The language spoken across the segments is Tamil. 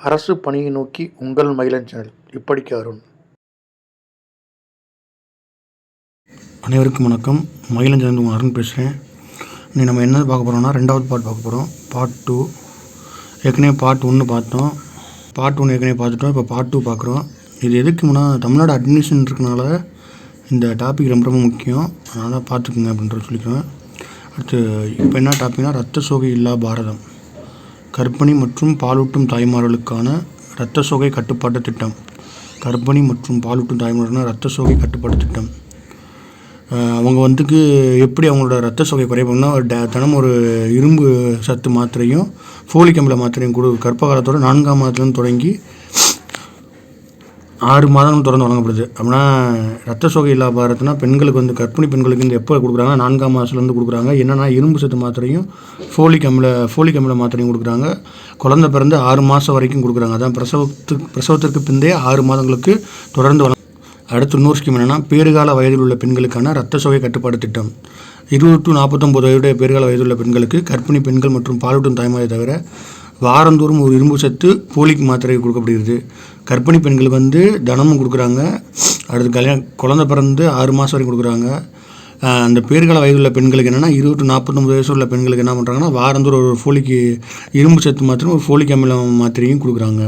அரசு பணியை நோக்கி உங்கள் மகிழன் சேனல். இப்படிக்கு அருண். அனைவருக்கும் வணக்கம். மகிழன் சேனல் அருண் பேசுகிறேன். இன்னைக்கு நம்ம என்ன பார்க்க போகிறோம்னா, ரெண்டாவது பார்ட் பார்க்க போகிறோம். பார்ட் 2. ஏற்கனவே பார்ட் 1 பார்த்தோம். பார்ட் 1 ஏற்கனவே பார்த்துட்டோம். இப்போ பார்ட் 2 பார்க்குறோம். இது எதுக்குன்னா, தமிழ்நாடு அட்மிஷன் இருக்கனால இந்த டாபிக் ரொம்ப ரொம்ப முக்கியம். அதனால் பார்த்துக்குங்க அப்படின்ற சொல்லிக்கிறேன். அடுத்து இப்போ என்ன டாபிக்னா, இரத்த சோகை இல்லா பாரதம், கர்ப்பிணி மற்றும் பாலூட்டும் தாய்மார்களுக்கான இரத்த சோகை கட்டுப்பாட்டு திட்டம். கர்ப்பிணி மற்றும் பாலூட்டும் தாய்மார்களுக்கான இரத்த சோகை கட்டுப்பாட்டு திட்டம். அவங்க எப்படி அவங்களோட இரத்த சோகை குறைப்பாங்கன்னா, தினம் ஒரு இரும்பு சத்து மாத்திரையும் ஃபோலிக் அமில மாத்திரையும் கர்ப்ப காலத்தோட 4ஆம் மாதத்துலேருந்து தொடங்கி 6 மாதங்கள் தொடர்ந்து வழங்கப்படுது. அப்படின்னா இரத்த சோகை இல்லா பாரத்னா பெண்களுக்கு கர்ப்பிணி பெண்களுக்கு எப்போ கொடுக்குறாங்க, 4ஆம் மாதத்துலேருந்து கொடுக்குறாங்க. என்னென்னா இரும்பு சத்து மாத்திரையும் ஃபோலிக் அமில மாத்திரையும் கொடுக்குறாங்க. குழந்தை பிறந்து 6 மாதம் வரைக்கும் கொடுக்குறாங்க. அதான் பிரசவத்திற்கு பிந்தைய 6 மாதங்களுக்கு தொடர்ந்து அடுத்து இன்னொரு ஸ்கீம் என்னென்னா, பேறுகால வயதில் உள்ள பெண்களுக்கான இரத்த சோகை கட்டுப்பாடு திட்டம். 20 to 49 வயதுடைய பேறுகால வயதுள்ள பெண்களுக்கு, கர்ப்பிணி பெண்கள் மற்றும் பாலூட்டும் தாய்மாரை தவிர வாரந்தோறும் ஒரு இரும்பு சத்து ஃபோலிக் மாத்திரை கொடுக்கப்படுகிறது. கர்ப்பிணி பெண்களுக்கு தினமும் கொடுக்குறாங்க. அடுத்து குழந்தை பிறந்து 6 மாதம் வரைக்கும் கொடுக்குறாங்க. அந்த பேறுகால வயதுள்ள பெண்களுக்கு என்னென்னா, 20 to 49 வயசு உள்ள பெண்களுக்கு என்ன பண்ணுறாங்கன்னா, வாரந்தோறும் ஒரு இரும்பு சத்து மாத்திரையும் ஒரு ஃபோலிக் அமிலம் மாத்திரையும் கொடுக்குறாங்க.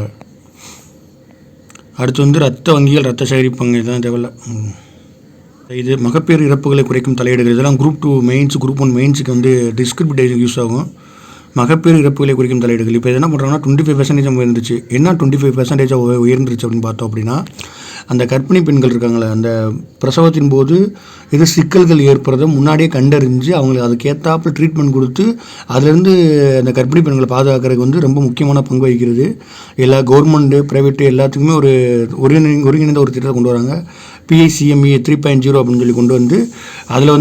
அடுத்து ரத்த வங்கிகள், ரத்த சேகரிப்பாங்க. இதெல்லாம் தேவையில்லை. இது மகப்பேறு இறப்புகளை குறைக்கும் தலையீடுகள். இதெல்லாம் குரூப் 2 மெயின்ஸ், குரூப் 1 மெயின்ஸுக்கு டிஸ்கிரிப்டிவ் யூஸ் ஆகும். மகப்பேறு இறப்புகளை குறைக்கும் தலையீடுகள். இப்போ என்ன பண்ணுறாங்கன்னா, 25% உயர்ந்துச்சு. என்ன 25% உயர்ந்துருச்சு அப்படின்னு பார்த்தோம் அப்படின்னா, அந்த கர்ப்பிணி பெண்கள் இருக்காங்களே, அந்த பிரசவத்தின் போது எது சிக்கல்கள் ஏற்படுறத முன்னாடியே கண்டறிஞ்சு அவங்களுக்கு அதுக்கேற்றாப்புல ட்ரீட்மெண்ட் கொடுத்து அதுலேருந்து அந்த கர்ப்பிணி பெண்களை பாதுகாக்கிறதுக்கு ரொம்ப முக்கியமான பங்கு வகிக்கிறது. எல்லா கவர்மெண்ட்டு, ப்ரைவேட்டு எல்லாத்துக்குமே ஒருங்கிணைந்த ஒரு திட்டத்தை கொண்டு வராங்க. PICME 3.0 அப்படின்னு சொல்லி கொண்டு வந்து அதில்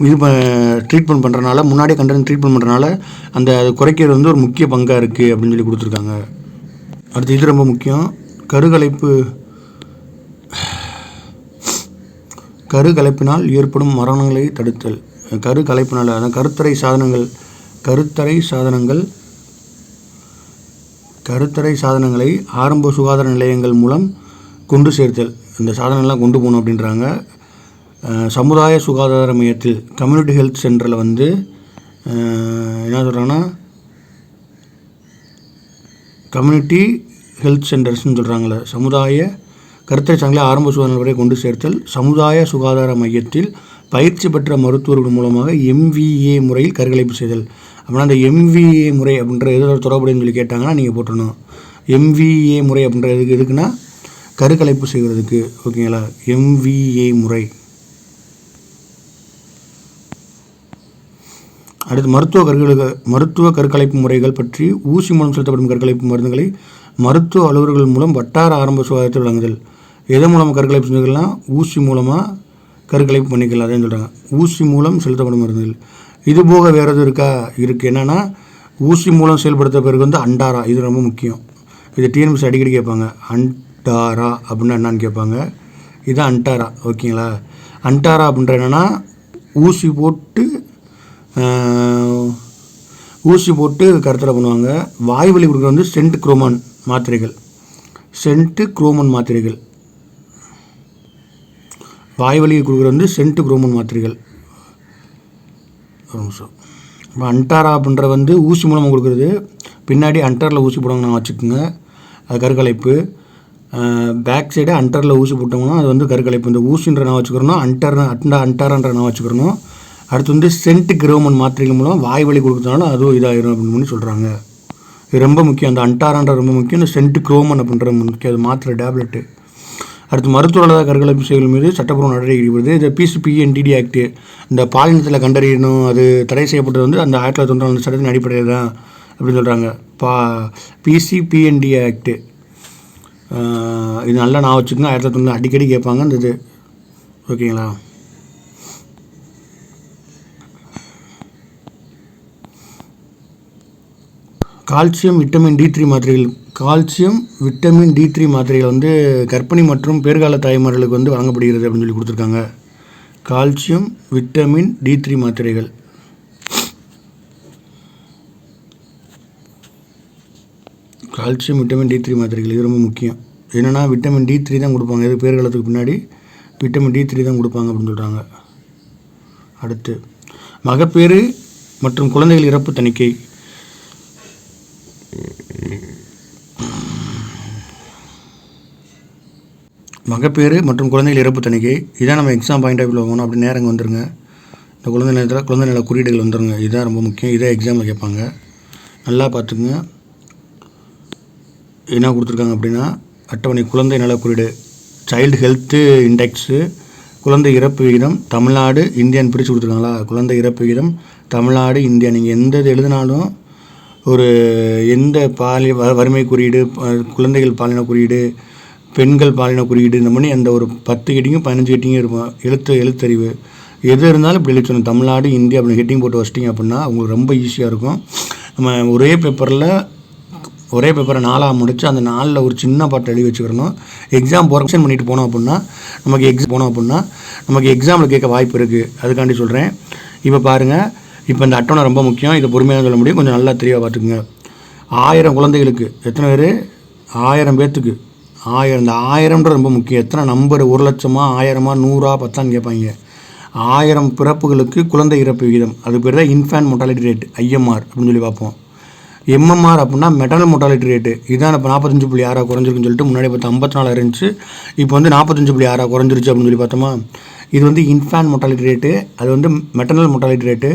இது ட்ரீட்மெண்ட் பண்ணுறனால, முன்னாடியே கண்டறிஞ்சு ட்ரீட்மெண்ட் பண்ணுறனால அந்த குறைக்கிறது ஒரு முக்கிய பங்காக இருக்குது அப்படின்னு சொல்லி கொடுத்துருக்காங்க. அடுத்து இது ரொம்ப முக்கியம், கருக்கலைப்பினால் ஏற்படும் மரணங்களை தடுத்தல். கருக்கலைப்பினால், அதான் கருத்தடை சாதனங்களை ஆரம்ப சுகாதார நிலையங்கள் மூலம் கொண்டு சேர்த்தல். இந்த சாதனங்கள்லாம் கொண்டு போகணும் அப்படின்றாங்க. சமுதாய சுகாதார மையத்தில், கம்யூனிட்டி ஹெல்த் சென்டரில் என்ன சொல்கிறாங்கன்னா, கம்யூனிட்டி ஹெல்த் சென்டர்ஸ்ன்னு சொல்கிறாங்களே, கருத்தடை சாதனங்களை ஆரம்ப சுகாதார வரை கொண்டு சேர்த்தல். சமுதாய சுகாதார மையத்தில் பயிற்சி பெற்ற மருத்துவர்கள் மூலமாக MVA முறையில் கருக்கலைப்பு செய்தல். அப்படின்னா அந்த MVA முறை அப்படின்ற எதோட தொடர்புடையன்னு சொல்லி கேட்டாங்கன்னா நீங்கள் போட்டணும். MVA முறை அப்படின்ற எதுக்குன்னா கருக்கலைப்பு செய்கிறதுக்கு. ஓகேங்களா? MVA முறை. அடுத்து மருத்துவ கருக்கலைப்பு முறைகள் பற்றி. ஊசி மூலம் செலுத்தப்படும் கருக்கலைப்பு மருந்துகளை மருத்துவ அலுவலர்கள் மூலம் வட்டார ஆரம்ப சுகாதாரத்தில் வழங்குதல். எதன் மூலமாக கருக்கலைப்பு செஞ்சுக்கலாம்? ஊசி மூலமாக கருக்கலைப்பு பண்ணிக்கலாம். அதே சொல்கிறாங்க, ஊசி மூலம் செலுத்தப்படும் மருந்துகள். இது போக வேறு எதுவும் இருக்குது. என்னென்னா, ஊசி மூலம் செயல்படுத்த பிறகு அண்டாரா. இது ரொம்ப முக்கியம். இது TNPSC அடிக்கடி கேட்பாங்க. அண்டாரா அப்படின்னா என்னான்னு கேட்பாங்க. இதுதான் அண்டாரா. ஓகேங்களா? அண்டாரா அப்படின்ற என்னென்னா, ஊசி போட்டு கருத்தடை பண்ணுவாங்க. வாய்வழி கொடுக்குறது சென்ட் குரோமன் மாத்திரைகள். வாய்வழி கொடுக்குறது சென்ட் குரோமன் மாத்திரைகள். ஒரு நிமிஷம். இப்போ அண்டாரா அப்படின்ற ஊசி மூலமாக கொடுக்குறது. பின்னாடி அண்டரில் ஊசி போடுவாங்க, நான் வச்சுக்கோங்க. அது கருக்கலைப்பு. பேக் சைடு அண்டரில் ஊசி போட்டோம்னா அது கருக்கலைப்பு. இந்த ஊசின்ற நான் வச்சுக்கிறோன்னா அண்டாரான்ற நான் வச்சுக்கிறணும். அடுத்து சென்ட் குரோமன் மாத்திரைகள் மூலம் வாய்வழி கொடுக்குறதுனால அதுவும் இதாகிடும் அப்படின்னு சொல்கிறாங்க. இது ரொம்ப முக்கியம். அந்த அண்டாரான்ற ரொம்ப முக்கியம். இந்த சென்ட் குரோமன் அப்படின்ற முக்கியம். அது மாத்திரை, டேப்லெட்டு. அடுத்து மருத்துவ அல்லாத கருக்கலைப்பு செயல்கள் மீது சட்டப்பூர்வ நடவடிக்கை ஈடுபடுது. இது PCPNDD ஆக்ட். இந்த பாலினத்தில் கண்டறியணும், அது தடை செய்யப்பட்டது அந்த 1994 சட்டத்தின் அடிப்படையில் தான் அப்படின்னு சொல்கிறாங்க. PCPND act. இது நல்லா நான் வச்சுக்கோங்க. 1990 அடிக்கடி கேட்பாங்க இந்த இது. ஓகேங்களா? கால்சியம் விட்டமின் D3 மாத்திரைகள். விட்டமின் D3 மாத்திரைகள் கர்ப்பிணி மற்றும் பேறுகால தாய்மார்களுக்கு வழங்கப்படுகிறது அப்படின்னு சொல்லி கொடுத்துருக்காங்க. கால்சியம் விட்டமின் D3 மாத்திரைகள். கால்சியம் விட்டமின் D3 மாத்திரைகள் இது ரொம்ப முக்கியம். என்னென்னா விட்டமின் D3 தான் கொடுப்பாங்க. இது பேர் காலத்துக்கு பின்னாடி விட்டமின் D3 தான் கொடுப்பாங்க அப்படின்னு சொல்கிறாங்க. அடுத்து மகப்பேறு மற்றும் குழந்தைகள் இறப்பு தணிக்கை. மகப்பேறு மற்றும் குழந்தைகள் இறப்பு தணிக்கை இதான் நம்ம எக்ஸாம் பாயிண்ட் ஆஃப் வியூவில் போகணும். அப்படி நேரங்க வந்துருங்க. இந்த குழந்தை நல குறியீடுகள் வந்துருங்க. இதுதான் ரொம்ப முக்கியம். இதை எக்ஸாமில் கேட்பாங்க. நல்லா பார்த்துக்குங்க. என்ன கொடுத்துருக்காங்க அப்படின்னா அட்டவணை குழந்தை நல குறியீடு, சைல்டு ஹெல்த்து இண்டெக்ஸு, குழந்தை இறப்பு விகிதம், தமிழ்நாடு இந்தியான்னு பிரித்து கொடுத்துருக்காங்களா. குழந்தை இறப்பு விகிதம் தமிழ்நாடு இந்தியா. நீங்கள் எந்த இது எழுதினாலும் ஒரு எந்த வறுமை குறியீடு, குழந்தைகள் பாலின குறியீடு, பெண்கள் பாலின குறியீடு, இந்த மாதிரி அந்த ஒரு 10 ஹெட்டிங்கும் 15 ஹெட்டிங்கும் இருக்கும். எழுத்தறிவு எது இருந்தாலும் இப்படி எழுதி சொல்லணும். தமிழ்நாடு இந்தியா அப்படின்னு ஹெட்டிங் போட்டு வச்சிட்டிங்க அப்படின்னா உங்களுக்கு ரொம்ப ஈஸியாக இருக்கும். நம்ம ஒரே பேப்பரை 4ஆக முடிச்சு அந்த 4ல் ஒரு சின்ன பாட்டை எழுதி வச்சுக்கிறணும். எக்ஸாம் போரக்ஷன் பண்ணிட்டு போனோம் அப்படின்னா நமக்கு எக்ஸாமில் கேட்க வாய்ப்பு இருக்குது. அதுக்காண்டி சொல்கிறேன். இப்போ பாருங்கள், இப்போ இந்த அட்டவணை ரொம்ப முக்கியம். இதை பொறுமையாக சொல்ல முடியும். கொஞ்சம் நல்லா தெளிவாக பார்த்துக்குங்க. 1000 குழந்தைகளுக்கு எத்தனை பேர்? 1000 பேர்த்துக்கு 1000. இந்த 1000ன்ற ரொம்ப முக்கியம். எத்தனை நம்பர்? 1 லட்சமா, 1000மா, 100ஆ, 10ஆன்னு கேட்பாங்க. 1000 பிறப்புகளுக்கு குழந்தை இறப்பு விகிதம், அது பேர் தான் இன்ஃபேன்ட் மொர்டாலிட்டி ரேட், IMR அப்படின்னு சொல்லி பார்ப்போம். MMR அப்படின்னா மெட்டர்னல் மொர்டாலிட்டி ரேட்டு. இதான் இப்போ 45.6 குறைஞ்சிருக்குன்னு சொல்லிட்டு முன்னாடி பார்த்து 54 இருந்துச்சு. இப்போ வந்து 45.6 குறைஞ்சிருச்சு அப்படின்னு சொல்லி பார்த்தோமா. இது வந்து இன்ஃபேன்ட் மொர்டாலிட்டி ரேட்டு, அது வந்து மெட்டர்னல் மொர்டாலிட்டி ரேட்டு.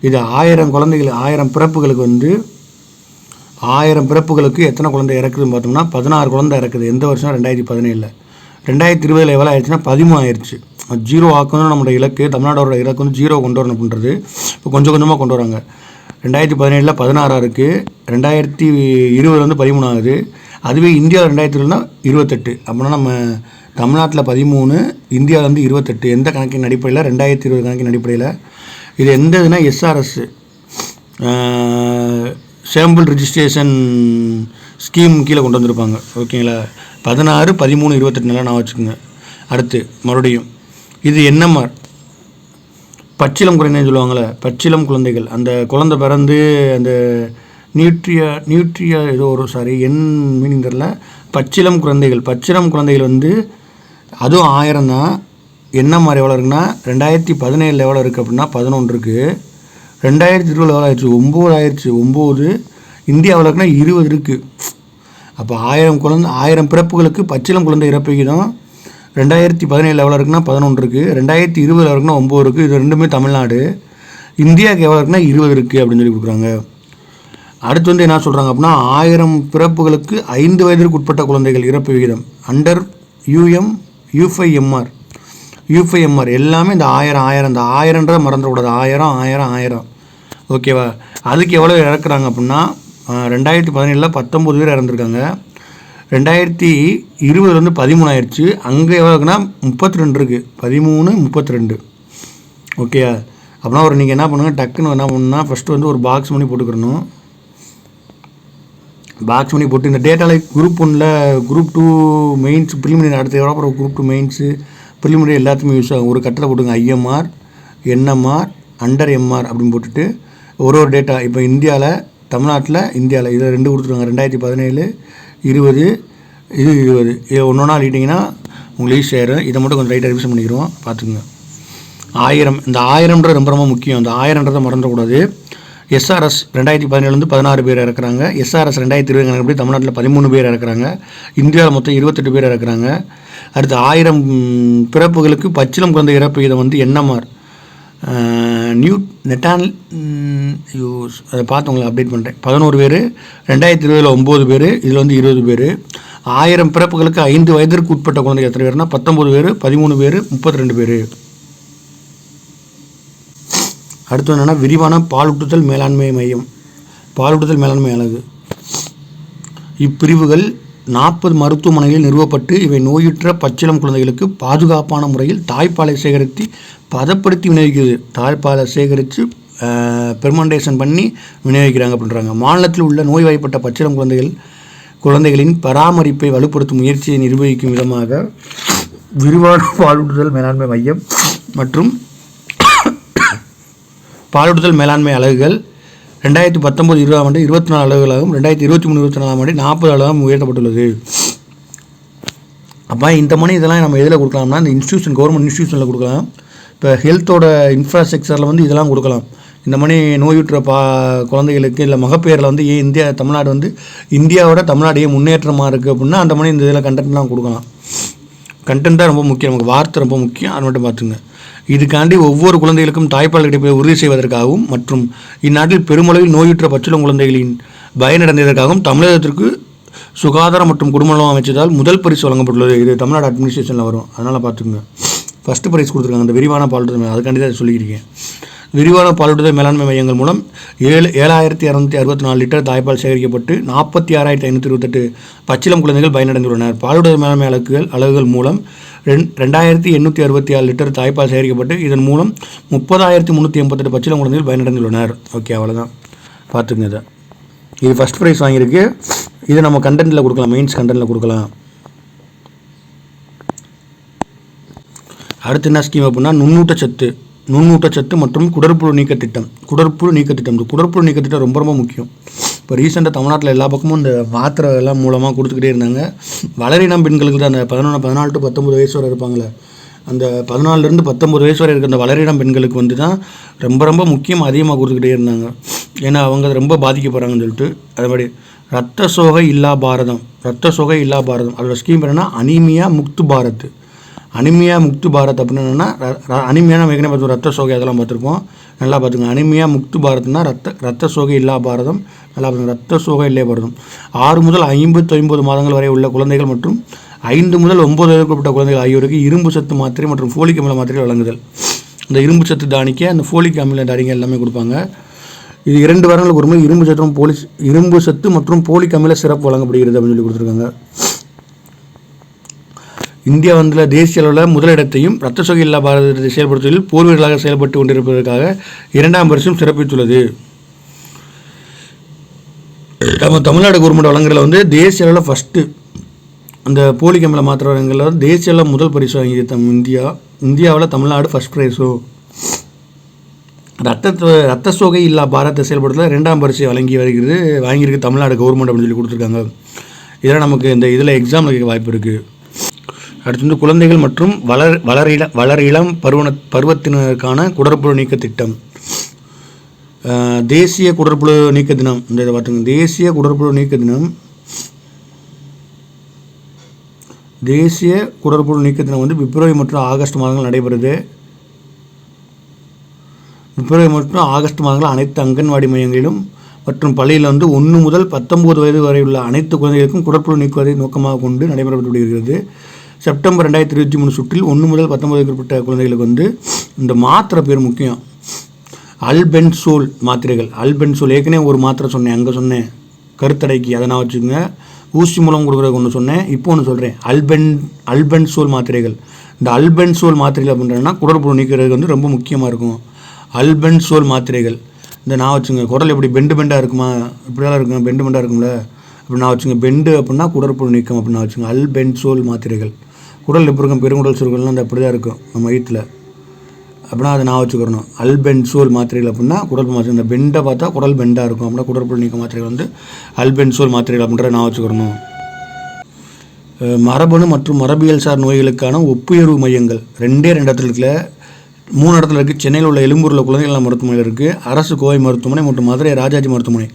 இது 1000 குழந்தைகள் 1000 பிறப்புகளுக்கு வந்து 1000 பிறப்புகளுக்கு எத்தனை குழந்தை இறக்குதுன்னு பார்த்தோம்னா 16 குழந்தை இறக்குது. எந்த வருஷம்? 2017. 2020 எவ்வளோ ஆயிடுச்சுன்னா 13 ஆயிடுச்சு. 0 ஆக்கணும் நம்மளோட இலக்கு. தமிழ்நாடோட இலக்கு வந்து 0 கொண்டு வரணும் அப்படின்றது. இப்போ கொஞ்சம் கொஞ்சமாக கொண்டு வராங்க. 2017 16 இருக்குது. 2020 வந்து 13 ஆகுது. அதுவே இந்தியாவில் 2020 28. அப்படின்னா நம்ம தமிழ்நாட்டில் 13, இந்தியாவில் வந்து 28. எந்த கணக்கின் அடிப்படையில்? 2020 கணக்கின் அடிப்படையில். இது எந்த இதுனா SRS சாம்பிள் ரிஜிஸ்ட்ரேஷன் ஸ்கீம் கீழே கொண்டு வந்திருப்பாங்க. ஓகேங்களா. 16, 13, 28 நல்லா நான் வச்சுக்கோங்க. அடுத்து மறுபடியும் இது NMR, பச்சிலம் குழந்தைன்னு சொல்லுவாங்கள்ல, பச்சிலம் குழந்தைகள். அந்த குழந்தை பிறந்து அந்த நியூட்ரியா ஏதோ ஒரு என் மீனிங் தெரில. பச்சிலம் குழந்தைகள் வந்து அதுவும் 1000 தான். NMR எவ்வளோ இருக்குன்னா 2017 எவ்வளோ இருக்குது அப்படின்னா 11 இருக்குது. 2020 எவ்வளோ ஆயிடுச்சு? 9 ஆயிடுச்சு. 9. இந்தியாவில் இருக்குன்னா 20 இருக்குது. அப்போ 1000 பிறப்புகளுக்கு பச்சிலம் குழந்தை இறப்பு விகிதம் 2017 எவ்வளோ இருக்குன்னா 11 இருக்குது. 2020 இருக்குன்னா 9 இருக்குது. இது ரெண்டுமே தமிழ்நாடு. இந்தியாவுக்கு எவ்வளோ இருக்குன்னா 20 இருக்குது அப்படின்னு சொல்லி கொடுக்குறாங்க. அடுத்து வந்து என்ன சொல்கிறாங்க அப்படின்னா 1000 பிறப்புகளுக்கு 5 வயதிற்கு உட்பட்ட குழந்தைகள் இறப்பு விகிதம் அண்டர் U5MR எல்லாமே இந்த 1000. இந்த 1000ன்ற மறந்துடக்கூடாது. 1000. ஓகேவா. அதுக்கு எவ்வளோ இறக்குறாங்க அப்படின்னா 2017 19 பேர் இறந்துருக்காங்க. 2020 வந்து 13 ஆயிடுச்சு. அங்கே எவ்வளோ இருக்குன்னா 32 இருக்குது. 13, 32. ஓகே. அப்படின்னா நீங்கள் என்ன பண்ணுங்கள், டக்குன்னு என்ன பண்ணுன்னா ஃபஸ்ட்டு வந்து ஒரு பாக்ஸ் பண்ணி போட்டுக்கிறணும். பாக்ஸ் பண்ணி போட்டு இந்த டேட்டாவில் குரூப் 1ல் குரூப் 2 மெயின்ஸ் ப்ரிலிமினரி அடுத்த எவ்வளோ குரூப் 2 மெயின்ஸு ப்ரிலிமினரி எல்லாத்துக்குமே யூஸ் ஆகும். ஒரு கட்டத்தில் போட்டுங்க IMR, NMR, அண்டர் MR அப்படின்னு போட்டுட்டு ஒரு டேட்டா. இப்போ தமிழ்நாட்டில் இந்தியாவில் இதில் 2 கொடுத்துருவாங்க. 2017, 20, இது 20. இதை ஒன்றா எழுதிட்டிங்கன்னா உங்களுக்கு ஈஸியாக ஆயிரும். இதை மட்டும் கொஞ்சம் ரைட்டாக ரிவிஷன் பண்ணிக்கிறோம். பார்த்துக்குங்க. 1000. இந்த 1000ன்றது ரொம்ப ரொம்ப முக்கியம். இந்த 1000ன்றதை மறந்துடக்கூடாது. SRS 2017 வந்து 16 பேர் இறக்குறாங்க. SRS 2020 கணக்குப்படி தமிழ்நாட்டில் 13 பேர் இறக்குறாங்க. இந்தியாவில் மொத்தம் 28 பேர் இறக்குறாங்க. அடுத்து 1000 பிறப்புகளுக்கு பச்சிலம் குழந்தை இறப்பு விகிதம் வந்து NMR அதை பார்த்தவங்களை அப்டேட் பண்ணுறேன். 11 பேர். 2020 9 பேர். இதில் வந்து 20 பேர். 1000 பிறப்புகளுக்கு 5 வயதிற்கு உட்பட்ட குழந்தைகள் எத்தனை பேர்னா 19 பேர், 13 பேர், 32 பேர். அடுத்து என்னென்னா விரிவான பாலூட்டுதல் மேலாண்மை மையம், பாலூட்டுதல் மேலாண்மை அலகு. இப்பிரிவுகள் 40 மருத்துவமனைகளில் நிறுவப்பட்டு இவை நோயுற்ற பச்சிளம் குழந்தைகளுக்கு பாதுகாப்பான முறையில் தாய்ப்பாலை சேகரித்து பதப்படுத்தி விநியோகிக்கிறது. தாய்ப்பாலை சேகரித்து பெர்மெண்டேஷன் பண்ணி விநியோகிக்கிறாங்க அப்படின்றாங்க. மாநிலத்தில் உள்ள நோய்வாய்ப்பட்ட பச்சிளம் குழந்தைகளின் பராமரிப்பை வலுப்படுத்தும் முயற்சியை நிர்வகிக்கும் விதமாக விரிவான பாலூட்டுதல் மேலாண்மை மையம் மற்றும் பாலூட்டுதல் மேலாண்மை அலகுகள் 2019-20 ஆண்டு 24 அலகுகளாகவும் 2023-24 ஆண்டு 40 அலகாகவும் உயர்த்தப்பட்டுள்ளது. அப்போ இந்த மணி இதெல்லாம் நம்ம எதில் கொடுக்கலாம்னா இந்த இன்ஸ்டியூஷன் கவர்மெண்ட் இன்ஸ்டியூஷனில் கொடுக்கலாம். இப்போ ஹெல்த்தோட இன்ஃப்ராஸ்ட்ரக்சரில் வந்து இதெல்லாம் கொடுக்கலாம். இந்த மணி நோயுற்ற குழந்தைகளுக்கு இல்லை மகப்பேரில் வந்து ஏன் தமிழ்நாடு வந்து இந்தியாவோட தமிழ்நாடு ஏன் முன்னேற்றமாக இருக்குது அப்படின்னா அந்த மணி இந்த இதில் கண்டென்ட்லாம் கொடுக்கலாம். கண்டென்ட் தான் ரொம்ப முக்கியம், நமக்கு வார்த்தை ரொம்ப முக்கியம், அது மட்டும் பார்த்துங்க. இதுக்காண்டி ஒவ்வொரு குழந்தைகளுக்கும் தாய்ப்பால் கிடைப்பதை உறுதி செய்வதற்காகவும் மற்றும் இந்நாட்டில் பெருமளவில் நோயுற்ற பச்சிளம் குழந்தைகளின் பயனடைந்ததற்காகவும் தமிழகத்திற்கு சுகாதாரம் மற்றும் குடும்ப நலம் அமைச்சதால் முதல் பரிசு வழங்கப்பட்டுள்ளது. இது தமிழ்நாடு அட்மினிஸ்ட்ரேஷனில் வரும், அதனால் பார்த்துக்குங்க. ஃபஸ்ட்டு ப்ரைஸ் கொடுத்துருக்காங்க அந்த விரிவான பாலூட்டுதல், அதுக்காண்டி தான் சொல்லியிருக்கேன். விரிவான பாலூட்டுதல் மேலாண்மை மையங்கள் மூலம் 7,264 லிட்டர் தாய்ப்பால் சேகரிக்கப்பட்டு 46,528 பச்சிளம் குழந்தைகள் பயனடைந்துள்ளனர். பாலூட்டுதல் மேலாண்மை அலகுகள் மூலம் 2,866 லிட்டர் தாய்ப்பால் சேகரிக்கப்பட்டு இதன் மூலம் 30,388 பச்சிளம் குழந்தைகள் பயனடைந்துள்ளனர். ஓகே, அவ்வளோதான், பார்த்துங்க. இதை இது ஃபஸ்ட் ப்ரைஸ் வாங்கியிருக்கு. இது நம்ம கண்டென்ட்டில் கொடுக்கலாம், மெயின்ஸ் கண்டென்ட்டில் கொடுக்கலாம். அடுத்து என்ன ஸ்கீம் அப்படின்னா நுண்ணூட்டச்சத்து மற்றும் குடற்புழு நீக்க திட்டம். குடற்புழு நீக்க திட்டம் ரொம்ப ரொம்ப முக்கியம். இப்போ ரீசெண்டாக தமிழ்நாட்டில் எல்லா பக்கமும் இந்த மாத்திரை எல்லாம் மூலமாக கொடுத்துக்கிட்டே இருந்தாங்க. வளரினம் பெண்களுக்கு தான் அந்த 14 to 19 வயசு வரை இருப்பாங்களே, அந்த 14 to 19 வயசு வரை இருக்கிற அந்த வளரினம் பெண்களுக்கு வந்து தான் ரொம்ப ரொம்ப முக்கியம், அதிகமாக கொடுத்துக்கிட்டே இருந்தாங்க. ஏன்னா அவங்க ரொம்ப பாதிக்கப்படுறாங்கன்னு சொல்லிட்டு. அதேமாதிரி ரத்த சோகை இல்லா பாரதம் அதோட ஸ்கீம் என்னென்னா அனீமியா முக்து பாரத் அப்படின்னு என்னென்னா அனிமியான மேகனே பார்த்து ரத்த சோகை அதெல்லாம் பார்த்துருப்போம், நல்லா பார்த்துங்க. அனிமியா முக்து பாரத்னா ரத்த சோகை இல்லா பாரதம், நல்லா பார்த்துங்க. ரத்த சோகை இல்லா பாரதம் 6 முதல் 59 மாதங்கள் வரை உள்ள குழந்தைகள் மற்றும் 5 முதல் 9 வயதுக்குட்பட்ட குழந்தைகள் ஆகியோருக்கு இரும்பு சத்து மாத்திரை மற்றும் ஃபோலிக் அமில மாத்திரை வழங்குதல். இந்த இரும்பு சத்து தானிக்க அந்த ஃபோலிக் அமில தானிக்க எல்லாமே கொடுப்பாங்க. இது 2 வாரங்களுக்கு ஒரு முறை இரும்பு சத்து மற்றும் போலிக் அமில சிறப்பு வழங்கப்படுகிறது அப்படின்னு சொல்லி கொடுத்துருக்காங்க. இந்தியா வந்து தேசிய அளவில் முதலிடத்தையும் ரத்த சோகை இல்லா பாரதத்தை செயல்படுத்துவதில் போர் வீரர்களாக செயல்பட்டு கொண்டிருப்பதற்காக 2ஆம் வருஷம் சிறப்பித்துள்ளது. நம்ம தமிழ்நாடு கவர்மெண்ட் வழங்குறதுல வந்து தேசிய அளவில் ஃபஸ்ட்டு அந்த போலிக் அமில மாத்திரை வழங்குறதுல தேசிய அளவில் முதல் பரிசு வாங்கியது இந்தியாவில் தமிழ்நாடு ஃபஸ்ட் ப்ரைஸோ. ரத்த சோகை இல்லா பாரத்தை செயல்படுத்தல 2ஆம் பரிசு வாங்கியிருக்கு தமிழ்நாடு கவர்மெண்ட் அப்படின்னு சொல்லி கொடுத்துருக்காங்க. இதெல்லாம் நமக்கு இந்த இதில் எக்ஸாம் வைக்க வாய்ப்பு இருக்குது. அடுத்து வந்து குழந்தைகள் மற்றும் வளரிளம் பருவத்தினருக்கான குடற்புழு நீக்க திட்டம். தேசிய குடற்புழு நீக்க தினம், இந்த இதை பார்த்துங்க. தேசிய குடற்புழு நீக்க தினம் வந்து பிப்ரவரி மற்றும் ஆகஸ்ட் மாதங்கள் நடைபெறுது. பிப்ரவரி மற்றும் ஆகஸ்ட் மாதங்கள் அனைத்து அங்கன்வாடி மையங்களிலும் மற்றும் பள்ளியில் வந்து 1 முதல் 19 வயது வரை உள்ள அனைத்து குழந்தைகளுக்கும் குடற்புழு நீக்குவதை நோக்கமாக கொண்டு நடைபெறப்பட்டு வருகிறது. செப்டம்பர் 2023 சுற்றில் 1 முதல் 19 வயதுக்குட்பட்ட குழந்தைகளுக்கு வந்து இந்த மாத்திரை பேர் முக்கியம், அல்பென்சோல் மாத்திரைகள். ஏற்கனவே ஒரு மாத்திரை சொன்னேன் கருத்தடைக்கு, அதை நான் வச்சுக்கோங்க. ஊசி மூலம் கொடுக்குறது ஒன்று சொன்னேன், இப்போ ஒன்று சொல்கிறேன், அல்பென்சோல் மாத்திரைகள். இந்த அல்பென்சோல் மாத்திரைகள் அப்படின்றனா குடற்புழு நீக்கிறதுக்கு வந்து ரொம்ப முக்கியமாக இருக்கும். அல்பென்சோல் மாத்திரைகள் இந்த நான் வச்சுங்க. குடல் எப்படி பெண்டாக இருக்குமா, இப்படிலாம் இருக்கும், பெண்டாக இருக்கும்ல, அப்படி நான் வச்சுங்க. பெண்டு அப்படின்னா குடற்புழு நீக்கம் அப்படின்னு வச்சுங்க. அல்பென்சோல் மாத்திரைகள். குடல் எப்படி இருக்கும், பெருங்குடல் சுருக்கள்லாம் அந்த அப்படி தான் இருக்கும் நம்ம வயிற்றில், அப்படின்னா அதை நான் வச்சுக்கிறணும். அல்பென்சோல் மாத்திரைகள் அப்படின்னா குடல் மாத்திரை. இந்த பெண்டை பார்த்தா குடல் பெண்டாக இருக்கும் அப்படின்னா குடற்புழு நீக்க மாத்திரைகள் வந்து அல்பென்சோல் மாத்திரைகள் அப்படின்றத நான் வச்சுக்கிறணும். மரபணு மற்றும் மரபியல் சார் நோய்களுக்கான ஒப்புயர்வு மையங்கள் 2 இடத்துல இருக்குல்ல, 3 இடத்துல இருக்குது. சென்னையில் உள்ள எழும்பூரில் குழந்தைகள் நல மருத்துவமனையில் இருக்குது, அரசு கோவை மருத்துவமனை மற்றும் மதுரை ராஜாஜி மருத்துவமனை.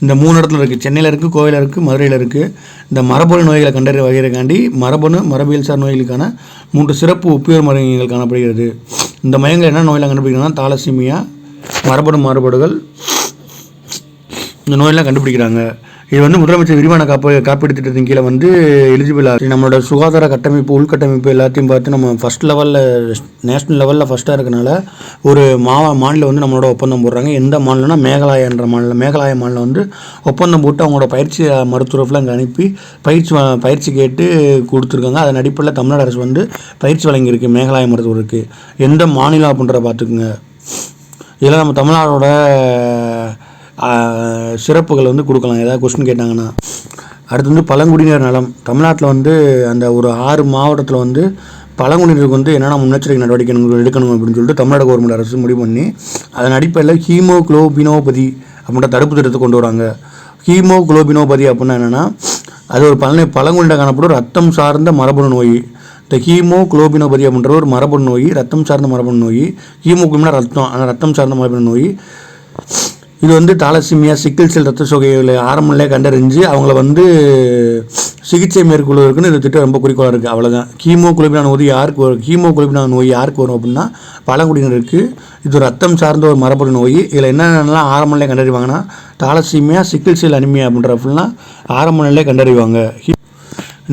இந்த 3 இடத்துல இருக்குது. சென்னையில் இருக்குது, கோவையில் இருக்குது, மதுரையில் இருக்குது. இந்த மரபணு நோய்களை கண்டறிய வகையிற்காண்டி மரபியல் சார் நோய்களுக்கான 3 சிறப்பு ஒப்புயர் மையங்கள் காணப்படுகிறது. இந்த மையங்கள் என்ன நோயெல்லாம் கண்டுபிடிக்கிறாங்கன்னா தாலசீமியா, மரபணு மாறுபாடுகள், இந்த நோயெல்லாம் கண்டுபிடிக்கிறாங்க. இது வந்து முதலமைச்சர் விரிவான காப்பீடு திட்டத்தின் கீழே வந்து எலிஜிபிள் ஆகுது. நம்மளோட சுகாதார கட்டமைப்பு உள்கட்டமைப்பு எல்லாத்தையும் பார்த்து நம்ம ஃபஸ்ட் லெவலில் நேஷ்னல் லெவலில் ஃபஸ்ட்டாக இருக்கனால ஒரு மாநிலம் வந்து நம்மளோட ஒப்பந்தம் போடுறாங்க. எந்த மாநிலம்னா மேகாலயான்ற மேகாலய மாநிலம் வந்து ஒப்பந்தம் போட்டு அவங்களோட பயிற்சி மருத்துவர்கள் அங்கே அனுப்பி பயிற்சி கேட்டு கொடுத்துருக்காங்க. அதன் அடிப்படையில் தமிழ்நாடு அரசு வந்து பயிற்சி வழங்கியிருக்கு மேகாலய மருத்துவருக்கு. எந்த மாநிலம் அப்படின்றத பார்த்துக்குங்க. இதெல்லாம் நம்ம தமிழ்நாடோட சிறப்புகள் வந்து கொடுக்கலாம் ஏதாவது கொஸ்டின் கேட்டாங்கன்னா. அடுத்து வந்து பழங்குடியினர் நலம். தமிழ்நாட்டில் வந்து அந்த ஒரு 6 மாவட்டத்தில் வந்து பழங்குடியினருக்கு வந்து என்னென்ன முன்னெச்சரிக்கை நடவடிக்கை எடுக்கணும் அப்படின்னு சொல்லிட்டு தமிழ்நாடு கவர்மெண்ட் அரசு முடிவு பண்ணி அதன் அடிப்படையில் ஹீமோகுளோபினோபதி அப்படின்ற தடுப்பு திட்டத்தை கொண்டு வராங்க. ஹீமோகுளோபினோபதி அப்படின்னா என்னென்னா, அது ஒரு பழங்குடியினர் காணப்படும் ரத்தம் சார்ந்த மரபணு நோய். இந்த ஹீமோகுளோபினோபதி அப்படின்ற ஒரு மரபணு நோய், ரத்தம் சார்ந்த மரபணு நோய். ஹீமோகுளோபினா ரத்தம், ஆனால் ரத்தம் சார்ந்த மரபணு நோய். இது வந்து தாலசீமியா, சிக்கிள் செல் ரத்த சோகைகளை ஆரம்பத்திலே கண்டறிஞ்சு அவங்கள சிகிச்சை மேற்கொள்வதற்குன்னு இந்த திட்டம் ரொம்ப குறிக்கோளாக இருக்குது. அவ்வளோதான். ஹீமோகுளோபினா நோய் யாருக்கு வரும்? ஹீமோகுளோபினா நோய் யாருக்கு வரும் அப்படின்னா பழங்குடியினருக்கு. இது ரத்தம் சார்ந்த ஒரு மரபணு நோய். இதில் என்னென்னலாம் ஆரம்பத்திலே கண்டறிவாங்கன்னா தாலசீமியா, சிக்கிள் செல் அனிமியா அப்படின்றப்பெல்லாம் ஆரம்ப நிலையிலே கண்டறிவாங்க.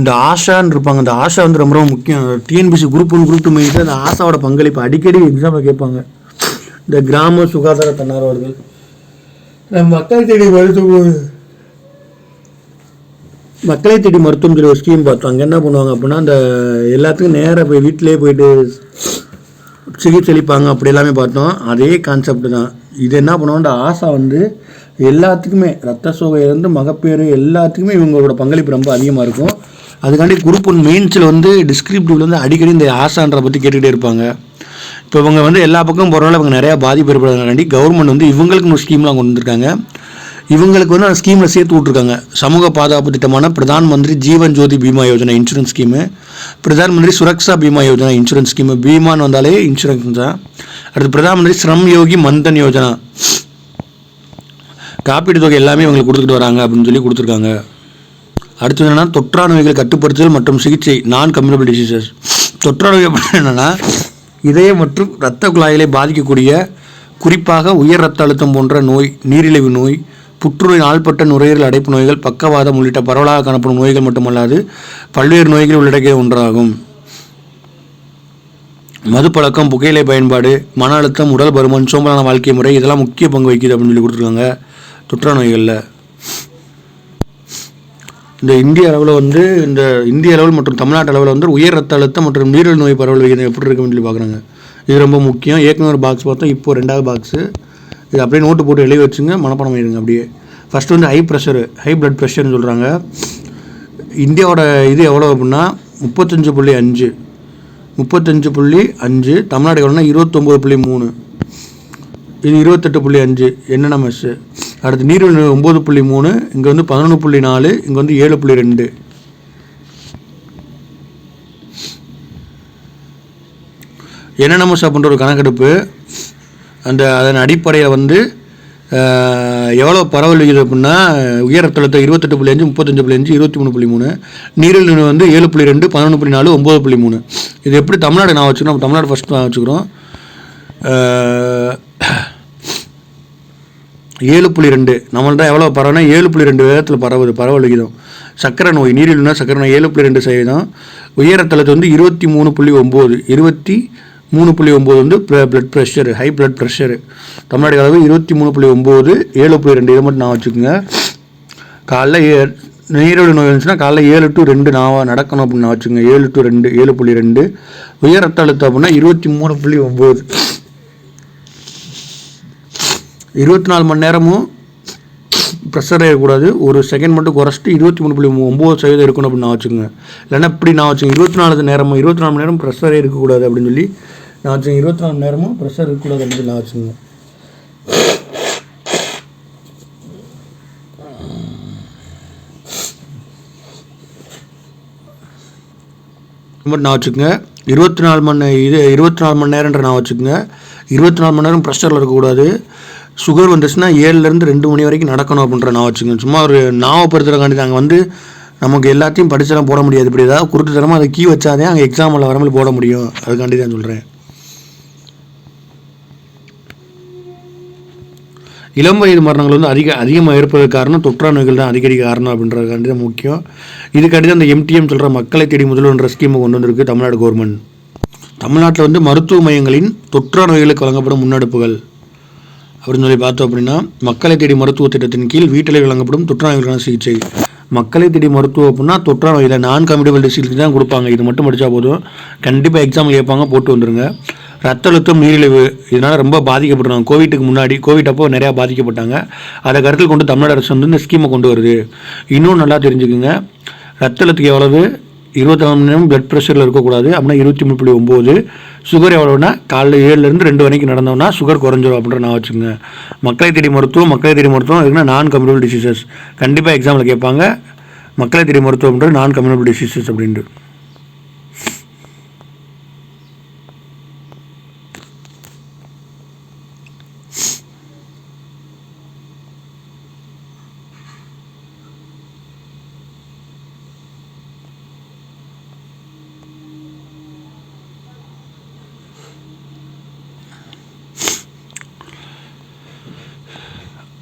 இந்த ஆஷான்னு இருப்பாங்க. இந்த ஆஷா ரொம்ப ரொம்ப முக்கியம். டிஎன்பிசி குரூப் 1 குரூப் 2 மெயின்ஸில் அந்த ஆஷாவோட பங்களிப்பு அடிக்கடி எக்ஸாமில் கேட்பாங்க. இந்த கிராம சுகாதார தன்னார்வலர்கள் மக்களை தேடி மருத்துவம் சொல்லி ஒரு ஸ்கீம் பார்த்தோம். அங்கே என்ன பண்ணுவாங்க அப்படின்னா, அந்த எல்லாத்துக்கும் நேராக போய் வீட்டிலே போயிட்டு சிகிச்சை அளிப்பாங்க. அப்படி எல்லாமே பார்த்தோம். அதே கான்செப்ட் தான். இது என்ன பண்ணுவோம், இந்த ஆஷா எல்லாத்துக்குமே ரத்த சோகையிலேருந்து மகப்பேறு எல்லாத்துக்குமே இவங்களோட பங்களிப்பு ரொம்ப அதிகமாக இருக்கும். அதுக்காண்டி குரூப் 1 மெயின்ஸில் டிஸ்கிரிப்டிவ்ல அடிக்கடி இந்த ஆஷான்ற பற்றி கேட்டுக்கிட்டே இருப்பாங்க. இப்போ இவங்க எல்லா பக்கம் போகிறனால இவங்க நிறையா பாதிப்பு ஏற்படுறதுக்காண்டி கவர்மெண்ட் இவங்களுக்குன்னு ஒரு ஸ்கீம்லாம் கொண்டு வந்திருக்காங்க. இவங்களுக்கு அந்த ஸ்கீமில் சேர்த்து விட்ருக்காங்க. சமூக பாதுகாப்பு திட்டமான Pradhan Mantri Jeevan Jyoti Bima Yojana insurance scheme, Pradhan Mantri Suraksha Bima Yojana insurance scheme. பீமான்னு வந்தாலே இன்சூரன்ஸ் தான். அடுத்து பிரதான் மந்திரி ஸ்ரம் யோகி மன்தன் யோஜனா, காப்பீடு தொகை எல்லாமே இவங்களுக்கு கொடுத்துட்டு வராங்க அப்படின்னு சொல்லி கொடுத்துருக்காங்க. அடுத்தது என்னென்னா தொற்றா நோய்களை கட்டுப்படுத்துதல் மற்றும் சிகிச்சை, நான் கம்யூனிகபிள் டிசீசஸ். தொற்றா நோய் அப்படின்னு என்னென்னா இதய மற்றும் இரத்த குழாய்களை பாதிக்கக்கூடிய, குறிப்பாக உயர் ரத்த அழுத்தம் போன்ற நோய், நீரிழிவு நோய், புற்றுநோய், நாள்பட்ட நுரையீரல் அடைப்பு நோய்கள், பக்கவாதம் உள்ளிட்ட பரவலாக காணப்படும் நோய்கள் மட்டுமல்லாது பல்வேறு நோய்கள் உள்ளடக்கிய ஒன்றாகும். மதுப்பழக்கம், புகையிலை பயன்பாடு, மன அழுத்தம், உடல் பருமன், சோம்பலான வாழ்க்கை முறை இதெல்லாம் முக்கிய பங்கு வகிக்குது அப்படின்னு சொல்லி கொடுத்துருக்காங்க தொற்றா நோய்களில். இந்த இந்திய அளவில் இந்த இந்திய அளவில் மற்றும் தமிழ்நாட்டு அளவில் உயர் ரத்த அழுத்தம் மற்றும் நீரிழிவு நோய் பரவல் விகிதம் எப்படி இருக்குன்னு சொல்லி பார்க்குறாங்க. இது ரொம்ப முக்கியம். ஏற்கனவே ஒரு பாக்ஸ் பார்த்தோம், இப்போது 2வது பாக்ஸு. இது அப்படியே நோட்டு போட்டு எழுதி வச்சுங்க, மனப்பாடம் ஆகிடுங்க அப்படியே. First high pressure, high blood ப்ரெஷர்னு சொல்கிறாங்க. இந்தியாவோட இது எவ்வளோ அப்படின்னா 35.5, 35.5. தமிழ்நாடு எவ்வளோனா 29.3, இது 28.5. என்னென்ன மெஸ்ஸு. அடுத்து நீரிழிவு 9.3, இங்கே 11.4, இங்கே 7.2. என்னென்னமஸ் அப்படின்ற ஒரு கணக்கெடுப்பு. அதன் அடிப்படையில் எவ்வளோ பரவல் விகிதம் அப்படின்னா உயர் ரத்த அழுத்தம் 28.5, 35.5, 23.3, நீரிழிவு 7.2, 11.4, 9.3. இது எப்படி தமிழ்நாடு நான் வச்சுக்கிறோம், நம்ம தமிழ்நாடு ஃபஸ்ட்டு நான் வச்சுக்கிறோம். 7.2 நம்மள்ட்ட எவ்வளோ பரவுனா 7.2 வேகத்தில் பரவுது பரவல் விகிதம். சக்கரை நோய், நீரிழிவுனா சக்கரை நோய் 7.2%. உயர் ரத்த அழுத்தம் 23.9, 23.9 blood pressure, high blood pressure. Tamil Nadu அளவு 23.9, 7.2. இதை மட்டும் நான் வச்சுக்கோங்க. காலைல நீரிழிவு நோய் இருந்துச்சுன்னா காலைல 7 to 2 நான் நடக்கணும் அப்படின்னு நான் வச்சுக்கோங்க. 7 to 2, 7.2. உயர் ரத்த அழுத்தம் அப்படின்னா 23.9. 24 மணி நேரமும் ப்ரெஷர் இருக்கக்கூடாது. ஒரு செகண்ட் மட்டும் குறைச்சிட்டு 23.9% இருக்கணும் அப்படின்னு நான் வச்சுக்கோங்க. இல்லைன்னா இப்படி நான் வச்சுக்கோங்க 24 மணி நேரம் ப்ரெஷரே இருக்கக்கூடாது அப்படின்னு சொல்லி நான் வச்சுக்கோங்க. 24 மணி நேரமும் ப்ரெஷர் இருக்கக்கூடாது அப்படின்னு நான் வச்சுக்கோங்க. நான் வச்சுக்கோங்க 24 மணி நேரன்ற நான் வச்சுக்கோங்க. 24 மணி நேரம் ப்ரெஷரில் இருக்கக்கூடாது. சுகர் வந்துச்சுன்னா 7லேருந்து 2 மணி வரைக்கும் நடக்கணும் அப்படின்ற நான் வச்சுக்கோங்க. சும்மா ஒரு ஞாபகப்படுத்துறதுக்காண்டி நாங்கள் நமக்கு எல்லாத்தையும் படிச்செல்லாம் போட முடியாது. இப்படி ஏதாவது குருட்டுத்தனமாக அதை கீ வச்சாதே அங்கே எக்ஸாமில் வரமல் போட முடியும். அதுக்காண்டி தான் சொல்கிறேன். இளம் வயது மரணங்கள் அதிகமாக ஏற்படுறதுக்கு காரணம் தொற்றா நோய்கள் தான் அடிக்கடி காரணம் அப்படின்றதுக்காண்டி தான் முக்கியம். இதுக்காண்டி தான் அந்த MTM சொல்கிற மக்களை தேடி முதல்வன்ற ஸ்கீமை கொண்டு வந்திருக்கு தமிழ்நாடு கவர்மெண்ட். தமிழ்நாட்டில் மருத்துவ மையங்களின் தொற்றா நோய்களுக்கு வழங்கப்படும் முன்னெடுப்புகள் அப்படின்னு சொல்லி பார்த்தோம் அப்படின்னா, மக்களை தேடி மருத்துவ திட்டத்தின் கீழ் வீட்டில் வழங்கப்படும் தொற்றா நோய்களுக்கான சிகிச்சை. மக்களை தேடி மருத்துவம் அப்படின்னா தொற்றா நோயில் நான் கம்யூனிகபிள் டிசீஸ் தான் கொடுப்பாங்க. இது மட்டும் படித்தா போதும், கண்டிப்பாக எக்ஸாம் கேட்பாங்க, போட்டு வந்துடுங்க. ரத்த அழுத்தம், நீரிழிவு இதனால் ரொம்ப பாதிக்கப்படுறாங்க. கோவிட்டுக்கு முன்னாடி கோவிட் அப்போ நிறையா பாதிக்கப்பட்டாங்க. அதை கருத்தில் கொண்டு தமிழ்நாடு அரசு இந்த ஸ்கீமை கொண்டு வருது. இன்னும் நல்லா தெரிஞ்சுக்குங்க, ரத்த அழுத்தத்துக்கு எவ்வளவு, 24 மணி நேரம் பிளட் ப்ரெஷரில் இருக்கக்கூடாது. அப்படின்னா 23.9. சுகர் எவ்வளோனா காலைல 7லேருந்து 2 வரைக்கும் நடந்தோம்னா சுகர் குறைஞ்சிரும் அப்படின்ற நான் வச்சுக்கோங்க. மக்களை தேடி மருத்துவம் இருக்குன்னா நான் கம்யூனிபிள் டிசீசஸ் கண்டிப்பாக எக்ஸாமில் கேட்பாங்க. மக்களை தேடி மருத்துவம்ன்றது நான் கம்யூனிபிள் டிசீசஸ் அப்படின்ட்டு.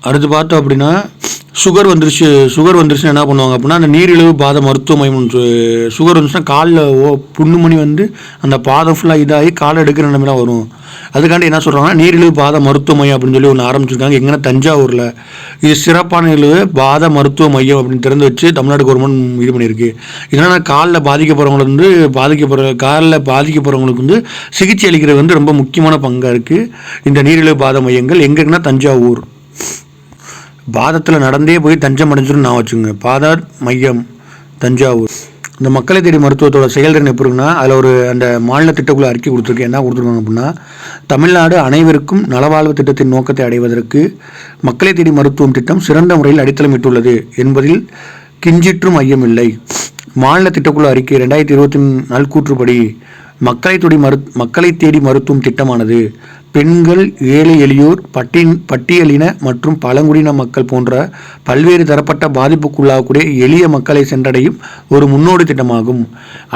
அடுத்து பார்த்தோம் அப்படின்னா சுகர் வந்துருச்சுன்னா என்ன பண்ணுவாங்க அப்படின்னா அந்த நீரிழிவு பாத மருத்துவ மையம். சுகர் வந்துச்சுன்னா காலில் புண்ணு மணி வந்து அந்த பாதம் ஃபுல்லாக இதாகி காலை எடுக்கிற நிலைமைலாம் வரும். அதுக்காண்டி என்ன சொல்கிறாங்கன்னா நீரிழிவு பாத மருத்துவ மையம் அப்படின்னு சொல்லி ஒன்று ஆரம்பிச்சிருக்காங்க. எங்கன்னா தஞ்சாவூரில் இது சிறப்பான நீரிழிவு பாத மருத்துவ மையம் அப்படின்னு திறந்து வச்சு தமிழ்நாடு கவர்மெண்ட் இது பண்ணியிருக்கு. இதனால் காலில் பாதிக்கப்படுறவங்களுக்கு வந்து சிகிச்சை அளிக்கிறது வந்து ரொம்ப முக்கியமான பங்காக இருக்குது. இந்த நீரிழிவு பாத மையங்கள் எங்கே இருக்குன்னா தஞ்சாவூர். பாதத்தில் நடந்தே போய் தஞ்சம் அடைஞ்சிடும் நான் வச்சுங்க. பாதார் மையம் தஞ்சாவூர். இந்த மக்களை தேடி மருத்துவத்தோட செயல்திறன் எப்படி இருக்குன்னா அதில் அந்த மாநில திட்டக்குள்ள அறிக்கை கொடுத்துருக்கு. என்ன கொடுத்துருக்காங்க அப்படின்னா தமிழ்நாடு அனைவருக்கும் நலவாழ்வு திட்டத்தின் நோக்கத்தை அடைவதற்கு மக்களை தேடி மருத்துவம் திட்டம் சிறந்த முறையில் அடித்தளமிட்டுள்ளது என்பதில் கிஞ்சிற்றும் ஐயமில்லை. மாநில திட்டக்குழு அறிக்கை 2020 நல்கூற்றுப்படி மக்களை தேடி மருத்துவம் திட்டமானது பெண்கள், ஏழை எளியோர், பட்டியலின மற்றும் பழங்குடியின மக்கள் போன்ற பல்வேறு தரப்பட்ட பாதிப்புக்குள்ளாகக்கூடிய எளிய மக்களை சென்றடையும் ஒரு முன்னோடி திட்டமாகும்.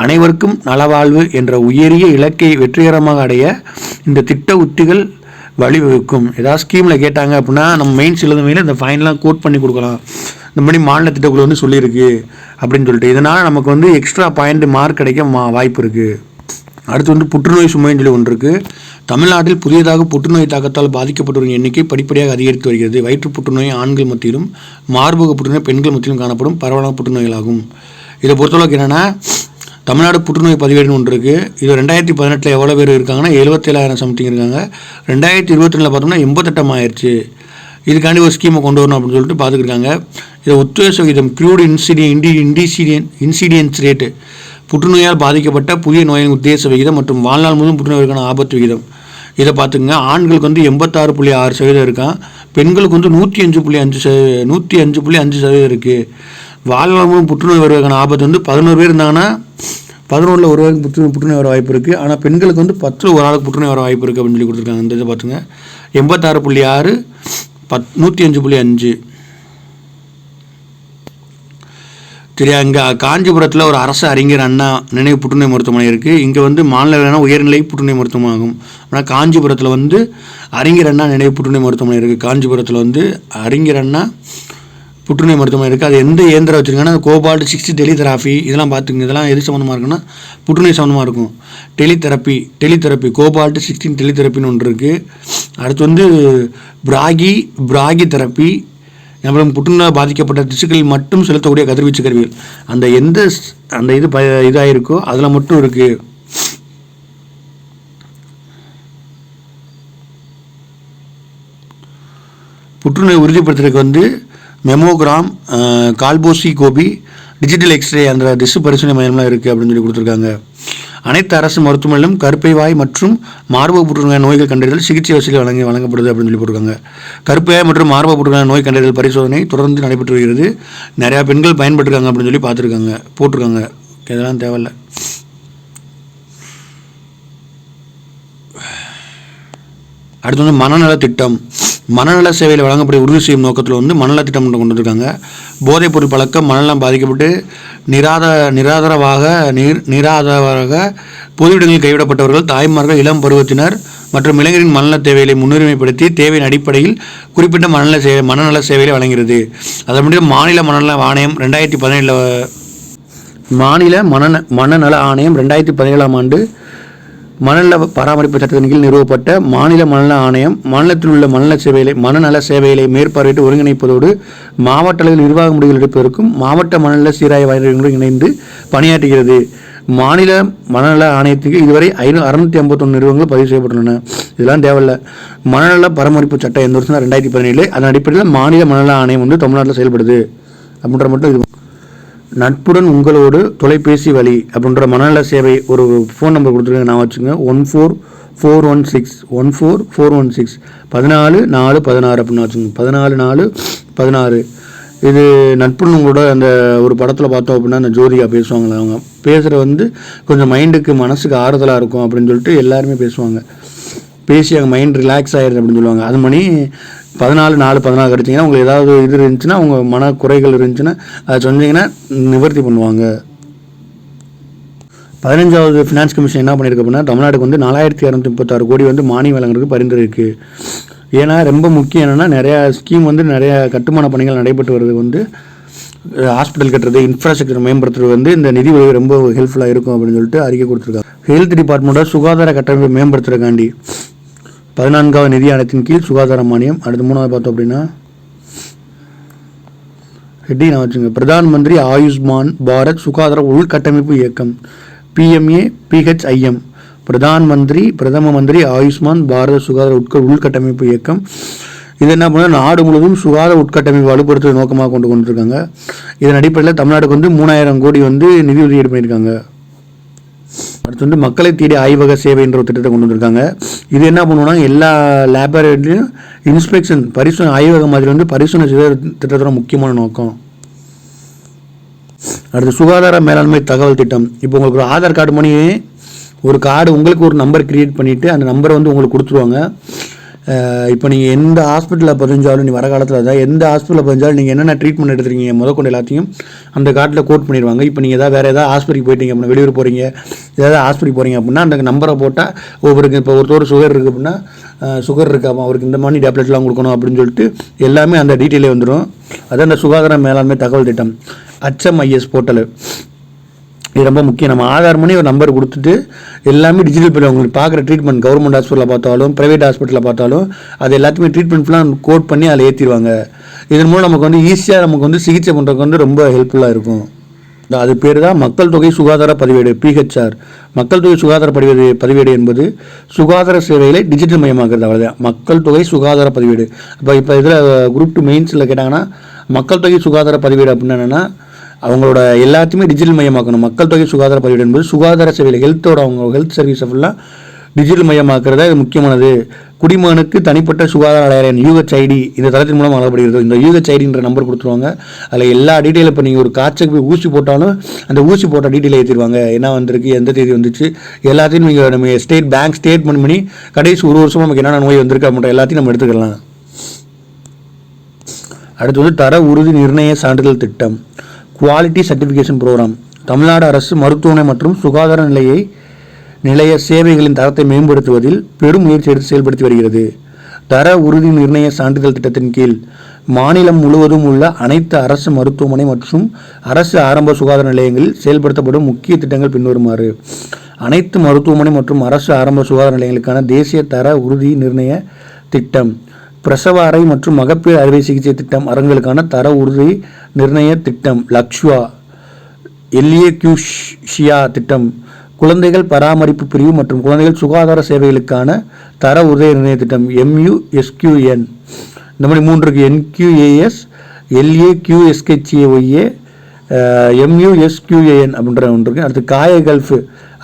அனைவருக்கும் நலவாழ்வு என்ற உயரிய இலக்கை வெற்றிகரமாக அடைய இந்த திட்ட உத்திகள் வழிவகுக்கும். ஏதாவது ஸ்கீமில் கேட்டாங்க அப்படின்னா நம்ம மெயின்ஸ் எழுதுமையில் இந்த ஃபைன்லாம் கோட் பண்ணி கொடுக்கலாம். இந்த மாதிரி மாநில திட்டக்குழு வந்து சொல்லியிருக்கு அப்படின்னு சொல்லிட்டு இதனால் நமக்கு வந்து எக்ஸ்ட்ரா பாயிண்ட் மார்க் கிடைக்க வாய்ப்பு இருக்குது. அடுத்து வந்து புற்றுநோய் சுமைன்னு சொல்லி ஒன்று இருக்குது. தமிழ்நாட்டில் புதியதாக புற்றுநோய் தாக்கத்தால் பாதிக்கப்பட்டவரின் எண்ணிக்கை படிப்படியாக அதிகரித்து வருகிறது. வயிற்று புற்றுநோய் ஆண்கள் மத்தியிலும் மார்பக புற்றுநோய் பெண்கள் மத்தியிலும் காணப்படும் பரவலான புற்றுநோய்களாகும். இதை பொறுத்தளவுக்கு என்னென்னா தமிழ்நாடு புற்றுநோய் பதிவேடுன்னு ஒன்று இருக்குது. இது 2018 எவ்வளோ பேர் இருக்காங்கன்னா 77,000 சம்திங் இருக்காங்க. 2022 பார்த்தோம்னா 88 ஆயிடுச்சு. இதுக்காண்டி ஒரு ஸ்கீமை கொண்டு வரணும் அப்படின்னு சொல்லிட்டு பார்த்துக்கிருக்காங்க. இதை உத்தேச விகிதம் க்ரூட் இன்சிடியன்ஸ் ரேட்டு புற்றுநோயால் பாதிக்கப்பட்ட புதிய நோயின் உத்தேச விகிதம் மற்றும் வாழ்நாள் முழுவதும் புற்றுநோய்க்கான ஆபத்து விகிதம் இதை பார்த்துக்குங்க. ஆண்களுக்கு வந்து 86.6% இருக்கான். பெண்களுக்கு வந்து 105.5% இருக்குது. வாழ்நாள் முழுவதும் புற்றுநோய் வருவதற்கான ஆபத்து வந்து 11 பேர் இருந்தாங்கன்னா 11ல் ஒரு பேருக்கு புற்றுநோய் வர வாய்ப்பு இருக்குது. ஆனால் பெண்களுக்கு வந்து 10ல் ஒரு ஆளுக்கு புற்றுநோய் வர வாய்ப்பு இருக்குது அப்படின்னு சொல்லி கொடுத்துருக்காங்க. இந்த இதை பார்த்துங்க 86.6 105.5 சரியா. இங்கே காஞ்சிபுரத்தில் ஒரு அரசு அறிஞர் அண்ணா நினைவு புற்றுநோய் மருத்துவமனை இருக்குது. இங்கே வந்து மாநில உயர்நிலை புற்றுநோய் மருத்துவமனை ஆகும். ஆனால் காஞ்சிபுரத்தில் வந்து அறிஞர் அண்ணா நினைவு புற்றுநோய் மருத்துவமனை இருக்குது. காஞ்சிபுரத்தில் வந்து அறிஞர் அண்ணா புற்றுநோய் மருத்துவமனை இருக்குது. அது எந்த இயந்திரம் வச்சுருக்காங்கன்னா கோபால்ட் 60 டெலிதெராபி இதெல்லாம் பார்த்துங்க. இதெல்லாம் எது சம்மந்தமாக இருக்குன்னா புற்றுநோய் சம்மந்தமாக இருக்கும். டெலிதெரப்பி கோபால்ட் 16 டெலிதெரப்பின்னு ஒன்று இருக்குது. அடுத்து வந்து பிராகி தெரப்பி அப்புறம் புற்றுநோய் பாதிக்கப்பட்ட திசுக்களில் மட்டும் செலுத்தக்கூடிய கதிர்வீச்சு கருவிகள் அந்த இது இதாகிருக்கோ அதில் மட்டும் இருக்குது. புற்றுநோய் உறுதிப்படுத்துறதுக்கு வந்து மெமோகிராம், கால்போஸ்கோபி, டிஜிட்டல் எக்ஸ்ரே அந்த திசு பரிசோதனை மையம்லாம் இருக்குது அப்படின்னு சொல்லி கொடுத்துருக்காங்க. அனைத்து அரசு மருத்துவமனையிலும் கருப்பை வாய் மற்றும் மார்பக புற்றுநோய் நோய்கள் கண்டறிதல் சிகிச்சை வசதி வழங்கப்படுது அப்படின்னு சொல்லி போட்டிருக்காங்க. கருப்பை வாய் மற்றும் மார்பக புற்றுநோய் நோய் கண்டறிதல் பரிசோதனை தொடர்ந்து நடைபெற்று வருகிறது. நிறையா பெண்கள் பயன்பட்டுருக்காங்க அப்படின்னு சொல்லி போட்டிருக்காங்க. இதெல்லாம் தேவையில்லை. அடுத்து வந்து மனநல திட்டம். மனநல சேவையில் வழங்கப்பட உறுதி செய்யும் நோக்கத்தில் வந்து மனநல திட்டம் கொண்டு வந்திருக்காங்க. போதைப்பொருள் பழக்கம் மனநலம் பாதிக்கப்பட்டு நிராதரவாக பொது இடங்களில் கைவிடப்பட்டவர்கள், தாய்மார்கள், இளம் பருவத்தினர் மற்றும் இளைஞரின் மனநல தேவைகளை முன்னுரிமைப்படுத்தி தேவையின் அடிப்படையில் குறிப்பிட்ட மனநல சேவைகளை வழங்குகிறது. அதன் முடிவு மாநில மனநல ஆணையம் 2017 ஆண்டு மனநல பராமரிப்பு சட்டத்தின் கீழ் நிறுவப்பட்ட மாநில மனநல ஆணையம் மாநிலத்தில் உள்ள மனநல சேவைகளை மேற்பார்வையிட்டு ஒருங்கிணைப்பதோடு மாவட்ட அளவில் நிர்வாக முடிவுகள் எடுப்பதற்கும் மாவட்ட மனநல சீராய்வு வாரியங்களுடன் இணைந்து பணியாற்றுகிறது. மாநில மனநல ஆணையத்துக்கு இதுவரை 651 நிறுவனங்கள் பதிவு செய்யப்பட்டுள்ளன. இதெல்லாம் தேவையில்லை. மனநல பராமரிப்பு சட்டம் எந்த வருஷம் 2017. அதன் அடிப்படையில் மாநில மனநல ஆணையம் வந்து தமிழ்நாட்டில் செயல்படுது அப்படின்ற மட்டும் இது. நட்புடன் உங்களோடு தொலைபேசி வழி அப்படின்ற மனநல சேவை ஒரு ஃபோன் நம்பர் கொடுத்துருங்க, நான் வச்சுங்க 14416 14 4 16 அப்படின்னு வச்சுங்க, 14 4 16. இது நட்புடன் உங்களோட அந்த ஒரு படத்தில் பார்த்தோம் அப்படின்னா அந்த ஜோதிகா பேசுவாங்களே, அவங்க பேசுகிற கொஞ்சம் மைண்டுக்கு மனசுக்கு ஆறுதலாக இருக்கும் அப்படின்னு சொல்லிட்டு எல்லாருமே பேசுவாங்க. பேசி அங்கே மைண்ட் ரிலாக்ஸ் ஆகிடுது அப்படின்னு சொல்லுவாங்க. அது மணி 14 4 16 கிடச்சிங்கன்னா உங்களுக்கு ஏதாவது இது இருந்துச்சுன்னா, உங்கள் மன குறைகள் இருந்துச்சுன்னா அதை சொன்னீங்கன்னா நிவர்த்தி பண்ணுவாங்க. 15வது ஃபினான்ஸ் கமிஷன் என்ன பண்ணியிருக்கு அப்படின்னா, தமிழ்நாட்டுக்கு 4236 கோடி மானியம் வழங்குறதுக்கு பரிந்துரை இருக்குது. ஏன்னா ரொம்ப முக்கியம் என்னென்னா, நிறையா ஸ்கீம் நிறையா கட்டுமான பணிகள் நடைபெற்று வருது. ஹாஸ்பிட்டல் கட்டுறது, இன்ஃப்ராஸ்ட்ரக்சர் மேம்படுத்துறது இந்த நிதி உதவி ரொம்ப ஹெல்ப்ஃபுல்லாக இருக்கும் அப்படின்னு சொல்லிட்டு அறிக்கை கொடுத்துருக்காங்க. ஹெல்த் டிபார்ட்மெண்ட்டோட சுகாதார கட்டமைப்பை மேம்படுத்துறதுக்காண்டி 14வது நிதி ஆணையத்தின் கீழ் சுகாதார மானியம். அடுத்து 3வது பார்த்தோம் அப்படின்னா ஹெட்டி நான் வச்சுங்க, பிரதான் மந்திரி ஆயுஷ்மான் பாரத் சுகாதார உள்கட்டமைப்பு இயக்கம், PMAPHIM, பிரதம மந்திரி ஆயுஷ்மான் பாரத சுகாதார உள்கட்டமைப்பு இயக்கம். இது என்ன பண்ணால் நாடு முழுவதும் சுகாதார உட்கட்டமைப்பு வலுப்படுத்துவதை நோக்கமாக கொண்டு இருக்காங்க. இதன் அடிப்படையில் தமிழ்நாடுக்கு 3000 கோடி நிதி ஒதுக்கீடு பண்ணியிருக்காங்க. அடுத்து மக்களை தேடி ஆய்வக சேவை என்ற ஒரு திட்டத்தை கொண்டு வந்திருக்காங்க. இது என்ன பண்ணுவோம்னா, எல்லா லேபரேட்டரியும் இன்ஸ்பெக்ஷன் பரிசோதனை ஆய்வக மாதிரி பரிசோதனை செய்த திட்டத்தோட முக்கியமான நோக்கம். அடுத்து சுகாதார மேலாண்மை தகவல் திட்டம். இப்போ உங்களுக்கு ஒரு ஆதார் கார்டு மணி ஒரு கார்டு உங்களுக்கு ஒரு நம்பர் கிரியேட் பண்ணிவிட்டு அந்த நம்பரை உங்களுக்கு கொடுத்துருவாங்க. இப்போ நீங்கள் எந்த ஹாஸ்பிட்டலில் பதிஞ்சாலும், நீ வர காலத்தில் தான் எந்த ஹாஸ்பிட்டலில் பதிஞ்சாலும் நீங்கள் என்னென்ன ட்ரீட்மெண்ட் எடுத்துருக்கீங்க முதற்கொண்டு எல்லாத்தையும் அந்த கார்டில் கோட் பண்ணிடுவாங்க. இப்போ நீங்கள் வேறு ஏதாவது ஹாஸ்பிட்டலுக்கு போயிட்டீங்க அப்படின்னா, வெளியூர் போகிறீங்க, ஏதாவது ஹாஸ்பிட்டலுக்கு போகிறீங்க அப்படின்னா அந்த நம்பரை போட்டால் ஒவ்வொருக்கு இப்போ ஒருத்தர் சுகர் இருக்குது அப்படின்னா, சுகர் இருக்காமா, அவருக்கு இந்த மாதிரி டேப்லெட்லாம் கொடுக்கணும் அப்படின்னு சொல்லிட்டு எல்லாமே அந்த டீட்டெயிலே வந்துடும். அதான் அந்த சுகாதார மேலாண்மை தகவல் திட்டம். HMIS போர்ட்டலு இது ரொம்ப முக்கியம். நம்ம ஆதார் மணி ஒரு நம்பர் கொடுத்துட்டு எல்லாமே டிஜிட்டல் பண்ணி உங்களுக்கு பார்க்குற ட்ரீட்மெண்ட் கவர்மெண்ட் ஹாஸ்பிட்டலில் பார்த்தாலும் ப்ரைவேட் ஹாஸ்பிட்டலில் பார்த்தாலும் அது எல்லாத்தையுமே ட்ரீட்மெண்ட் ஃபுல்லாக கோட் பண்ணி அதில் ஏற்றிடுவாங்க. இதன் மூலம் நமக்கு ஈஸியாக நமக்கு சிகிச்சை பண்ணுறதுக்கு ரொம்ப ஹெல்ப்ஃபுல்லாக இருக்கும். அது பேர் தான் மக்கள் தொகை சுகாதார பதிவேடு, PHR. மக்கள் தொகை சுகாதார பதிவேடு என்பது சுகாதார சேவைகளை டிஜிட்டல் மயமாக்குறது. அவ்வளோதான் மக்கள் தொகை சுகாதார பதிவேடு. இப்போ இதில் குரூப் 2 மெயின்ஸில் கேட்டாங்கன்னா, மக்கள் தொகை சுகாதார பதிவேடு அப்படின்னா என்னென்னா, அவங்களோட எல்லாத்தையுமே டிஜிட்டல் மயமாக்கணும். மக்கள் தொகை சுகாதார பதிவேடு என்பது சுகாதார சேவையில் அவங்க ஹெல்த் சர்வீஸை ஃபுல்லாக டிஜிட்டல் மயமாக்குறதா இது முக்கியமானது. குடிமகனுக்கு தனிப்பட்ட சுகாதார அடையாளம் UHID இந்த தளத்தின் மூலம் வழங்கப்படுகிறது. இந்த UHIDன்ற நம்பர் கொடுத்துருவாங்க. அதில் எல்லா டீட்டெயிலும் இப்போ நீங்கள் ஒரு காய்ச்சலுக்கு போய் ஊசி போட்டாலும் அந்த ஊசி போட்ட டீட்டெயில் ஏற்றிடுவாங்க. என்ன வந்திருக்கு, எந்த தேதி வந்துச்சு, எல்லாத்தையும் நம்ம பேங்க் ஸ்டேட்மெண்ட் பண்ணி கடைசி ஒரு வருஷமாக நமக்கு என்னென்ன நோய் வந்திருக்கு அப்படின்ற எல்லாத்தையும் நம்ம எடுத்துக்கலாம். அடுத்து தர உறுதி நிர்ணய சான்றிதழ் திட்டம், குவாலிட்டி சர்டிஃபிகேஷன் ப்ரோக்ராம். தமிழ்நாடு அரசு மருத்துவமனை மற்றும் சுகாதார நிலைய சேவைகளின் தரத்தை மேம்படுத்துவதில் பெரும் முயற்சி எடுத்து செயல்படுத்தி வருகிறது. தர உறுதி நிர்ணய சான்றிதழ் திட்டத்தின் கீழ் மாநிலம் முழுவதும் உள்ள அனைத்து அரசு மருத்துவமனை மற்றும் அரசு ஆரம்ப சுகாதார நிலையங்களில் செயல்படுத்தப்படும் முக்கிய திட்டங்கள் பின்வருமாறு. அனைத்து மருத்துவமனை மற்றும் அரசு ஆரம்ப சுகாதார நிலையங்களுக்கான தேசிய தர உறுதி நிர்ணய திட்டம், பிரசவ அறை மற்றும் மகப்பேறு அறுவை சிகிச்சை திட்டம் அரங்குகளுக்கான தர உறுதி நிர்ணய திட்டம், லக்ஷ்வா LAQSHIA திட்டம், குழந்தைகள் பராமரிப்பு பிரிவு மற்றும் குழந்தைகள் சுகாதார சேவைகளுக்கான தர உறுதி நிர்ணய திட்டம் MUSQN. இந்த மாதிரி 3 இருக்குது. NQAS, LAQSHIA, MUSQAN அப்படின்ற ஒன்று இருக்குது. அடுத்து காயகல்ஃப்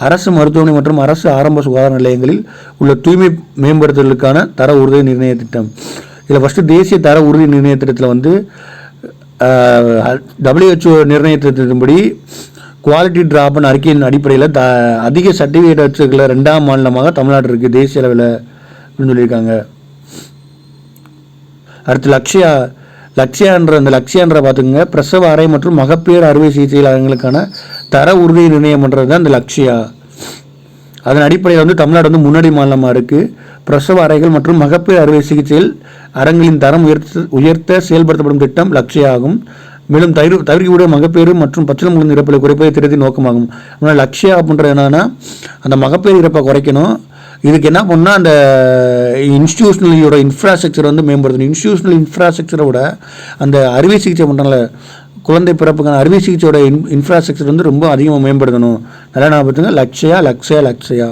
அரசு மருத்துவமனை மற்றும் அரசு ஆரம்ப சுகாதார நிலையங்களில் உள்ள தூய்மை மேம்படுத்துதலுக்கான தர உறுதி நிர்ணய திட்டம். இதில் ஃபஸ்ட்டு தேசிய தர உறுதி நிர்ணய திட்டத்தில் WHO நிர்ணய திட்டத்தின்படி குவாலிட்டி டிராப்னு அறிக்கையின் அடிப்படையில் அதிக சர்டிஃபிகேட் வச்சுக்கல 2ஆம் மாநிலமாக தமிழ்நாடு இருக்குது தேசிய அளவில் அப்படின்னு சொல்லியிருக்காங்க. அடுத்து லக்ஷ்யான்ற பார்த்துக்கோங்க, பிரசவ அறை மற்றும் மகப்பேறு அறுவை சிகிச்சை அரங்குகளுக்கான தர உறுதி நிர்ணயம் பண்ணுறது தான் இந்த லக்ஷ்யா. அதன் அடிப்படையில் தமிழ்நாடு முன்னணி மாநிலமாக இருக்குது. பிரசவ அறைகள் மற்றும் மகப்பேறு அறுவை சிகிச்சையில் அரங்குகளின் தரம் உயர்த்த செயல்படுத்தப்படும் திட்டம் லக்ஷ்யா ஆகும். மேலும் தவிர்க்கக்கூடிய மகப்பேறு மற்றும் பச்சிளம் குழந்தை இறப்பை குறைப்பதை திட்டத்தின் நோக்கமாகும். ஆனால் லக்ஷ்யா அப்படின்றது என்னன்னா, அந்த மகப்பேறு இறப்பை குறைக்கணும். இதுக்கு என்ன பண்ணால் அந்த இன்ஸ்டிடியூஷனலோட இன்ஃப்ராஸ்ட்ரக்சர் மேம்படுத்தணும். இன்ஸ்டிடியூஷனல் இன்ஃப்ராஸ்ட்ரக்சரோட அந்த அறுவை சிகிச்சை பண்ணுறல குழந்தை பிறப்புக்கான அறுவை சிகிச்சையோட இன்ஃப்ராஸ்ட்ரக்சர் ரொம்ப அதிகமாக மேம்படுத்தணும். நல்லா நான் பார்த்துங்க, லக்ஷ்யா.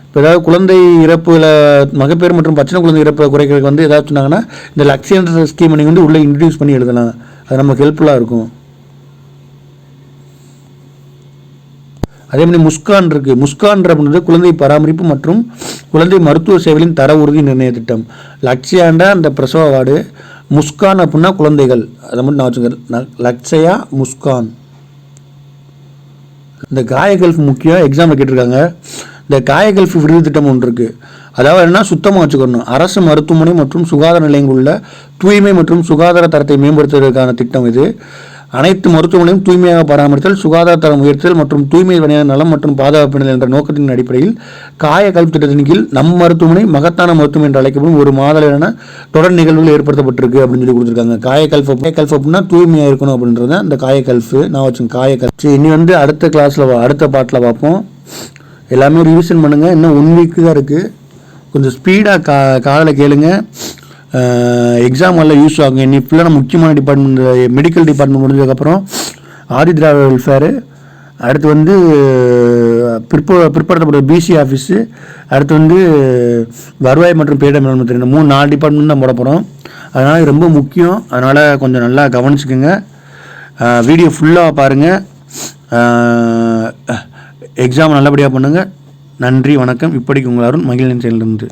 இப்போ ஏதாவது குழந்தை இறப்புல மகப்பேறு மற்றும் பச்சிளம் குழந்தை இறப்பை குறைக்கிறதுக்கு ஏதாவது சொன்னாங்கன்னா இந்த லக்ஷ்யன்ற ஸ்கீமை நீங்கள் உள்ளே இன்ட்ரடியூஸ் பண்ணி எழுதலாம். அது நமக்கு ஹெல்ப்ஃபுல்லாக இருக்கும். அதே மாதிரி முஸ்கான் இருக்குது. முஸ்கான் அப்படின்றது குழந்தை பராமரிப்பு மற்றும் குழந்தை மருத்துவ சேவைகளின் தர உறுதி நிர்ணய திட்டம். லட்சியாண்டா அந்த பிரசவ வார்டு, முஸ்கான் அப்படின்னா குழந்தைகள், அதை மட்டும் நான் வச்சுக்கிறேன். லட்சயா முஸ்கான். இந்த காயகல்ஃப் முக்கியம், எக்ஸாமில் கேட்டிருக்காங்க. இந்த காயகல்ஃப் விருது திட்டம் ஒன்று இருக்குது. அதாவது என்ன, சுத்தமாக வச்சுக்கணும். அரசு மருத்துவமனை மற்றும் சுகாதார நிலையங்களில் தூய்மை மற்றும் சுகாதார தரத்தை மேம்படுத்துவதற்கான திட்டம் இது. அனைத்து மருத்துவமனையும் தூய்மையாக பராமரித்தல், சுகாதார தரம் உயர்த்தல் மற்றும் தூய்மை பணியாளர் நலம் மற்றும் பாதுகாப்பு நிலை என்ற நோக்கத்தின் அடிப்படையில் காயகல்ஃப் திட்டத்தின் கீழ் நம் மருத்துவமனை மகத்தான மருத்துவம் என்று அழைக்கப்படும் ஒரு மாதளான தொடர் நிகழ்வுகள் ஏற்படுத்தப்பட்டிருக்கு அப்படின்னு சொல்லி கொடுத்துருக்காங்க. காயகல்ஃப் அப்படின்னா தூய்மையாக இருக்கணும் அப்படின்றது அந்த காயகல்ஃப். நான் வச்சுங்க காயகல்ஃப். இனி வந்து அடுத்த கிளாஸில் அடுத்த பாட்டில் பார்ப்போம். எல்லாமே ரிவிஷன் பண்ணுங்கள். இன்னும் 1 வீக் தான் இருக்குது. கொஞ்சம் ஸ்பீடாக காதில் கேளுங்க. எக்ஸாம் எல்லாம் யூஸ் ஆகும். இன்னைக்கு ஃபுல்லாக முக்கியமான டிபார்ட்மெண்ட், மெடிக்கல் டிபார்ட்மெண்ட் முடிஞ்சதுக்கப்புறம் ஆதி திராவிட வெல்ஃபேரு, அடுத்து வந்து பிற்படுத்தப்பட்ட பிசி ஆஃபீஸு, அடுத்து வந்து வருவாய் மற்றும் பேரிடர் மேலாண்மை துறை. 4 டிபார்ட்மெண்ட் தான் போட போகிறோம். அதனால் இது ரொம்ப முக்கியம். அதனால் கொஞ்சம் நல்லா கவனிச்சுக்கோங்க. வீடியோ ஃபுல்லாக பாருங்கள். எக்ஸாம் நல்லபடியாக பண்ணுங்கள். நன்றி, வணக்கம். இப்படிக்கு உங்கள் அருண், மகிழ்ச்சியிலிருந்து.